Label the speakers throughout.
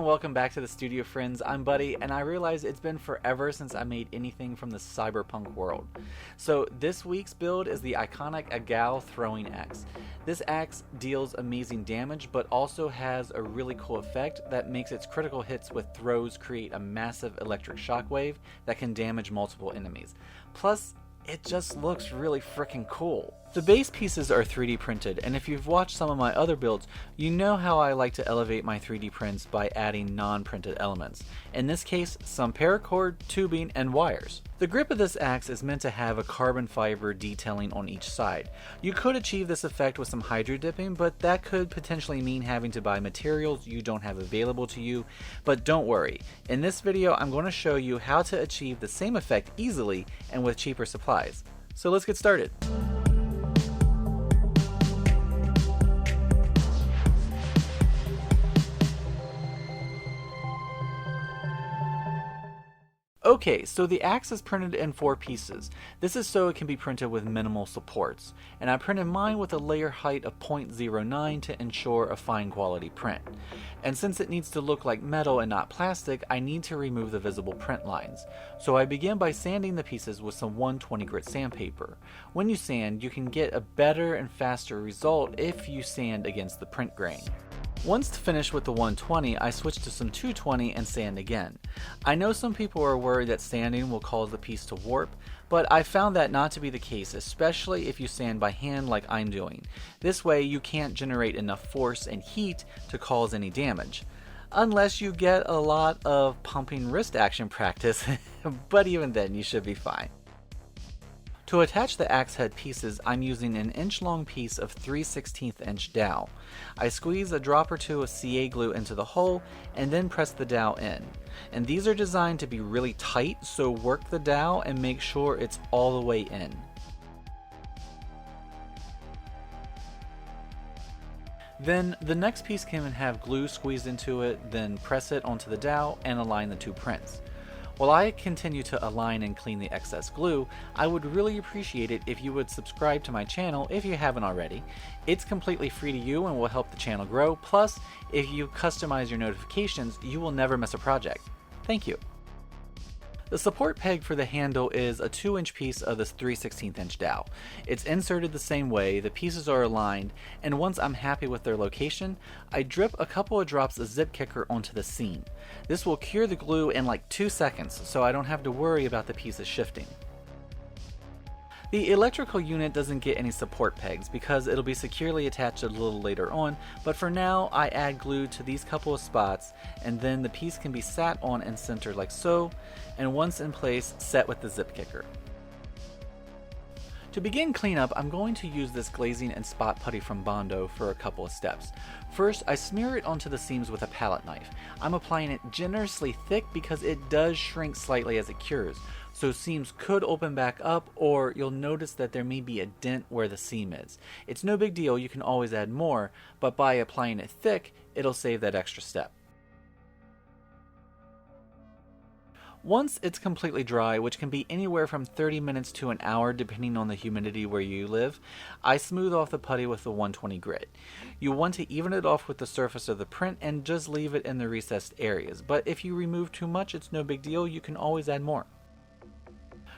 Speaker 1: welcome back to the studio, friends. I'm Buddy, and I realize it's been forever since I made anything from the Cyberpunk world. So this week's build is the iconic Agaou throwing axe. This axe deals amazing damage, but also has a really cool effect that makes its critical hits with throws create a massive electric shockwave that can damage multiple enemies. Plus, it just looks really freaking cool. The base pieces are 3D printed, and if you've watched some of my other builds, you know how I like to elevate my 3D prints by adding non-printed elements. In this case, some paracord, tubing, and wires. The grip of this axe is meant to have a carbon fiber detailing on each side. You could achieve this effect with some hydro dipping, but that could potentially mean having to buy materials you don't have available to you. But don't worry, in this video I'm going to show you how to achieve the same effect easily and with cheaper supplies. So let's get started. Okay, so the axe is printed in 4 pieces. This is so it can be printed with minimal supports, and I printed mine with a layer height of 0.09 to ensure a fine quality print. And since it needs to look like metal and not plastic, I need to remove the visible print lines. So I begin by sanding the pieces with some 120 grit sandpaper. When you sand, you can get a better and faster result if you sand against the print grain. Once finished with the 120, I switched to some 220 and sand again. I know some people are worried that sanding will cause the piece to warp, but I found that not to be the case, especially if you sand by hand like I'm doing. This way you can't generate enough force and heat to cause any damage. Unless you get a lot of pumping wrist action practice, but even then you should be fine. To attach the axe head pieces, I'm using an inch-long piece of 3/16 inch dowel. I squeeze a drop or two of CA glue into the hole and then press the dowel in. And these are designed to be really tight, so work the dowel and make sure it's all the way in. Then the next piece can have glue squeezed into it, then press it onto the dowel and align the 2 prints. While I continue to align and clean the excess glue, I would really appreciate it if you would subscribe to my channel if you haven't already. It's completely free to you and will help the channel grow. Plus, if you customize your notifications, you will never miss a project. Thank you. The support peg for the handle is a 2-inch piece of this 3/16 inch dowel. It's inserted the same way, the pieces are aligned, and once I'm happy with their location, I drip a couple of drops of zip kicker onto the seam. This will cure the glue in like 2 seconds, so I don't have to worry about the pieces shifting. The electrical unit doesn't get any support pegs because it'll be securely attached a little later on, but for now I add glue to these couple of spots and then the piece can be sat on and centered like so, and once in place, set with the zip kicker. To begin cleanup, I'm going to use this glazing and spot putty from Bondo for a couple of steps. First, I smear it onto the seams with a palette knife. I'm applying it generously thick because it does shrink slightly as it cures, so seams could open back up, or you'll notice that there may be a dent where the seam is. It's no big deal, you can always add more, but by applying it thick, it'll save that extra step. Once it's completely dry, which can be anywhere from 30 minutes to an hour depending on the humidity where you live, I smooth off the putty with the 120 grit. You want to even it off with the surface of the print and just leave it in the recessed areas, but if you remove too much, it's no big deal, you can always add more.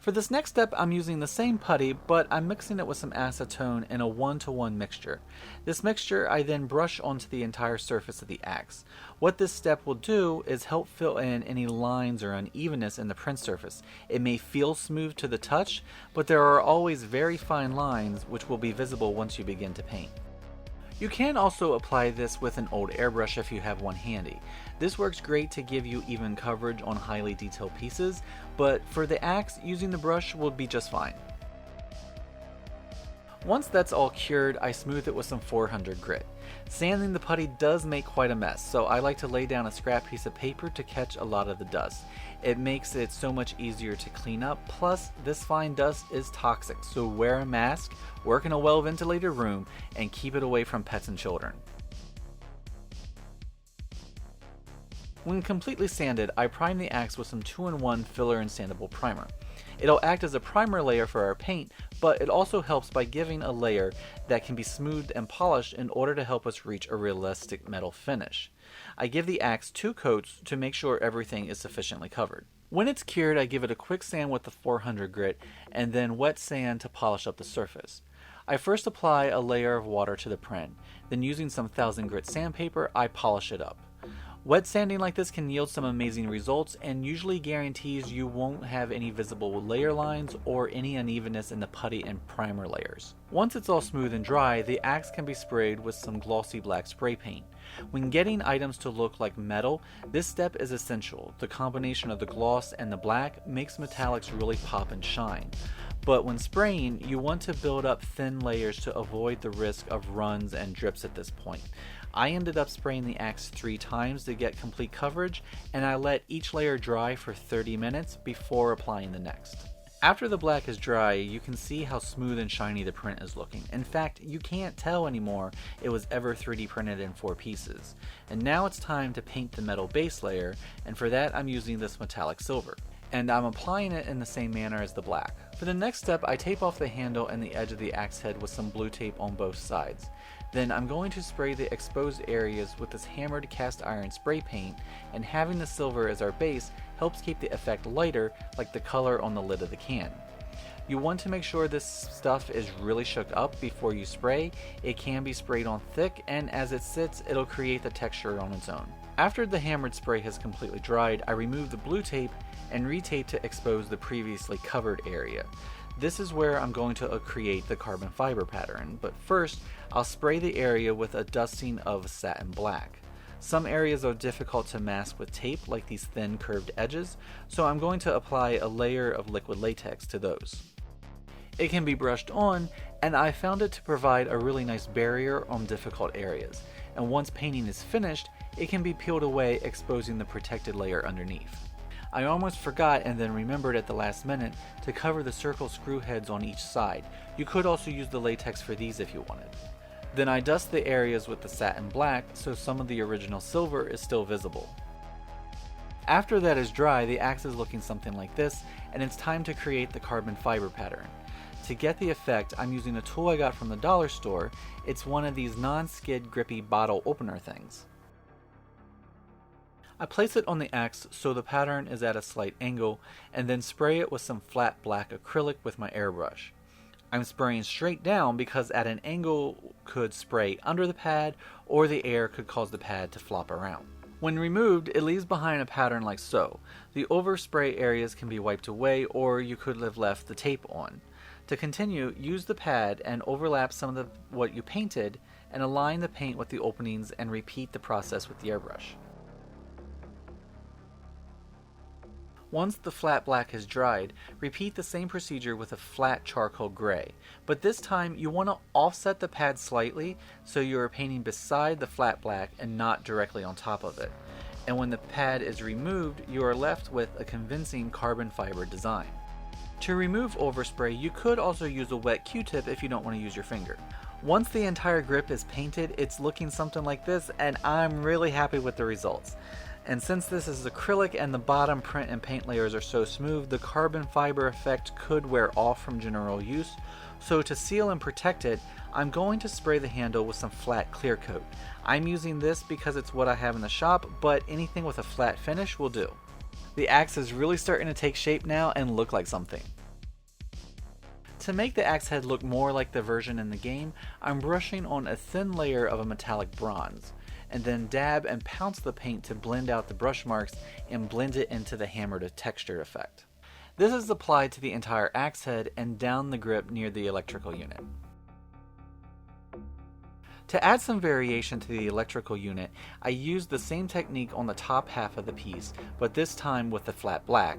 Speaker 1: For this next step, I'm using the same putty, but I'm mixing it with some acetone in a 1-to-1 mixture. This mixture I then brush onto the entire surface of the axe. What this step will do is help fill in any lines or unevenness in the print surface. It may feel smooth to the touch, but there are always very fine lines which will be visible once you begin to paint. You can also apply this with an old airbrush if you have one handy. This works great to give you even coverage on highly detailed pieces, but for the axe, using the brush will be just fine. Once that's all cured, I smooth it with some 400 grit. Sanding the putty does make quite a mess, so I like to lay down a scrap piece of paper to catch a lot of the dust. It makes it so much easier to clean up, plus this fine dust is toxic, so wear a mask, work in a well-ventilated room, and keep it away from pets and children. When completely sanded, I prime the axe with some 2-in-1 filler and sandable primer. It'll act as a primer layer for our paint, but it also helps by giving a layer that can be smoothed and polished in order to help us reach a realistic metal finish. I give the axe 2 coats to make sure everything is sufficiently covered. When it's cured, I give it a quick sand with the 400 grit and then wet sand to polish up the surface. I first apply a layer of water to the print, then using some 1000 grit sandpaper, I polish it up. Wet sanding like this can yield some amazing results and usually guarantees you won't have any visible layer lines or any unevenness in the putty and primer layers. Once it's all smooth and dry, the axe can be sprayed with some glossy black spray paint. When getting items to look like metal, this step is essential. The combination of the gloss and the black makes metallics really pop and shine. But when spraying, you want to build up thin layers to avoid the risk of runs and drips at this point. I ended up spraying the axe 3 times to get complete coverage, and I let each layer dry for 30 minutes before applying the next. After the black is dry, you can see how smooth and shiny the print is looking. In fact, you can't tell anymore it was ever 3D printed in 4 pieces. And now it's time to paint the metal base layer, and for that I'm using this metallic silver. And I'm applying it in the same manner as the black. For the next step, I tape off the handle and the edge of the axe head with some blue tape on both sides. Then I'm going to spray the exposed areas with this hammered cast iron spray paint, and having the silver as our base helps keep the effect lighter, like the color on the lid of the can. You want to make sure this stuff is really shook up before you spray. It can be sprayed on thick, and as it sits, it'll create the texture on its own. After the hammered spray has completely dried, I remove the blue tape and retape to expose the previously covered area. This is where I'm going to create the carbon fiber pattern, but first I'll spray the area with a dusting of satin black. Some areas are difficult to mask with tape, like these thin curved edges, so I'm going to apply a layer of liquid latex to those. It can be brushed on, and I found it to provide a really nice barrier on difficult areas, and once painting is finished, it can be peeled away, exposing the protected layer underneath. I almost forgot and then remembered at the last minute to cover the circle screw heads on each side. You could also use the latex for these if you wanted. Then I dust the areas with the satin black so some of the original silver is still visible. After that is dry, the axe is looking something like this, and it's time to create the carbon fiber pattern. To get the effect, I'm using a tool I got from the dollar store. It's one of these non-skid grippy bottle opener things. I place it on the axe so the pattern is at a slight angle, and then spray it with some flat black acrylic with my airbrush. I'm spraying straight down because at an angle could spray under the pad, or the air could cause the pad to flop around. When removed, it leaves behind a pattern like so. The overspray areas can be wiped away, or you could have left the tape on. To continue, use the pad and overlap some of what you painted, and align the paint with the openings and repeat the process with the airbrush. Once the flat black has dried, repeat the same procedure with a flat charcoal gray, but this time you want to offset the pad slightly so you are painting beside the flat black and not directly on top of it. And when the pad is removed, you are left with a convincing carbon fiber design. To remove overspray, you could also use a wet Q-tip if you don't want to use your finger. Once the entire grip is painted, it's looking something like this, and I'm really happy with the results. And since this is acrylic and the bottom print and paint layers are so smooth, the carbon fiber effect could wear off from general use. So to seal and protect it, I'm going to spray the handle with some flat clear coat. I'm using this because it's what I have in the shop, but anything with a flat finish will do. The axe is really starting to take shape now and look like something. To make the axe head look more like the version in the game, I'm brushing on a thin layer of a metallic bronze, and then dab and pounce the paint to blend out the brush marks and blend it into the hammered texture effect. This is applied to the entire axe head and down the grip near the electrical unit. To add some variation to the electrical unit, I used the same technique on the top half of the piece, but this time with the flat black.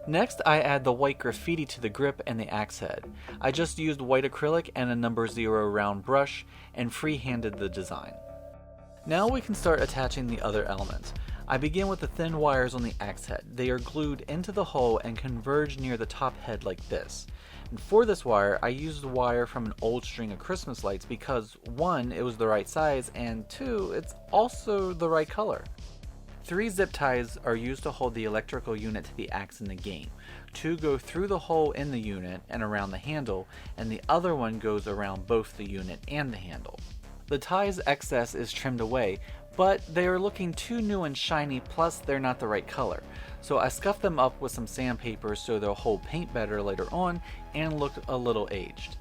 Speaker 1: Next, I add the white graffiti to the grip and the axe head. I just used white acrylic and a number 0 round brush and free-handed the design. Now we can start attaching the other elements. I begin with the thin wires on the axe head. They are glued into the hole and converge near the top head like this. And for this wire, I used wire from an old string of Christmas lights because 1, it was the right size, and 2, it's also the right color. 3 zip ties are used to hold the electrical unit to the axe in the game. 2 go through the hole in the unit and around the handle, and the other one goes around both the unit and the handle. The tie's excess is trimmed away, but they are looking too new and shiny, plus they're not the right color. So I scuffed them up with some sandpaper so they'll hold paint better later on and look a little aged.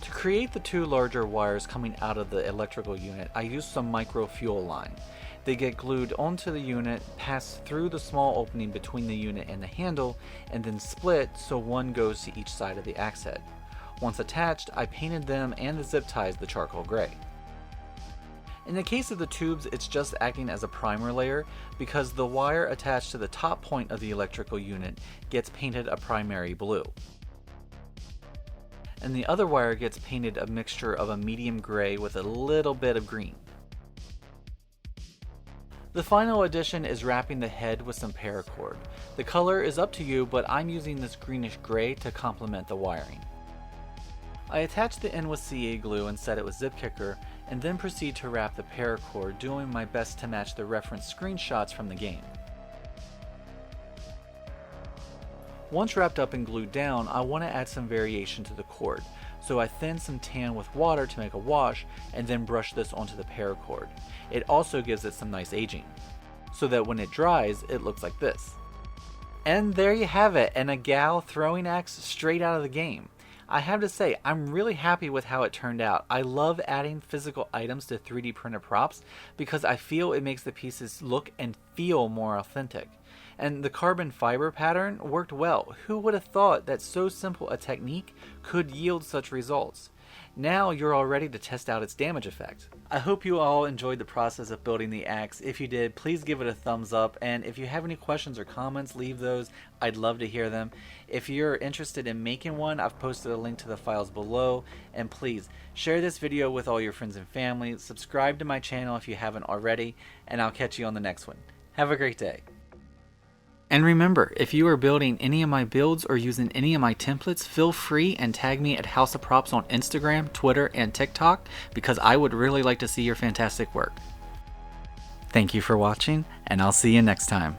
Speaker 1: To create the 2 larger wires coming out of the electrical unit, I used some micro fuel line. They get glued onto the unit, pass through the small opening between the unit and the handle, and then split so one goes to each side of the axe head. Once attached, I painted them and the zip ties the charcoal gray. In the case of the tubes, it's just acting as a primer layer because the wire attached to the top point of the electrical unit gets painted a primary blue, and the other wire gets painted a mixture of a medium gray with a little bit of green. The final addition is wrapping the head with some paracord. The color is up to you, but I'm using this greenish gray to complement the wiring. I attached the end with CA glue and set it with zip kicker, and then proceed to wrap the paracord, doing my best to match the reference screenshots from the game. Once wrapped up and glued down, I want to add some variation to the cord, so I thinned some tan with water to make a wash and then brush this onto the paracord. It also gives it some nice aging, so that when it dries, it looks like this. And there you have it, an Agaou throwing axe straight out of the game. I have to say, I'm really happy with how it turned out. I love adding physical items to 3D printed props because I feel it makes the pieces look and feel more authentic. And the carbon fiber pattern worked well. Who would have thought that so simple a technique could yield such results? Now you're all ready to test out its damage effect. I hope you all enjoyed the process of building the axe. If you did, please give it a thumbs up, and if you have any questions or comments, leave those. I'd love to hear them. If you're interested in making one, I've posted a link to the files below, and please share this video with all your friends and family. Subscribe to my channel if you haven't already, and I'll catch you on the next one. Have a great day. And remember, if you are building any of my builds or using any of my templates, feel free and tag me at House of Props on Instagram, Twitter, and TikTok because I would really like to see your fantastic work. Thank you for watching, and I'll see you next time.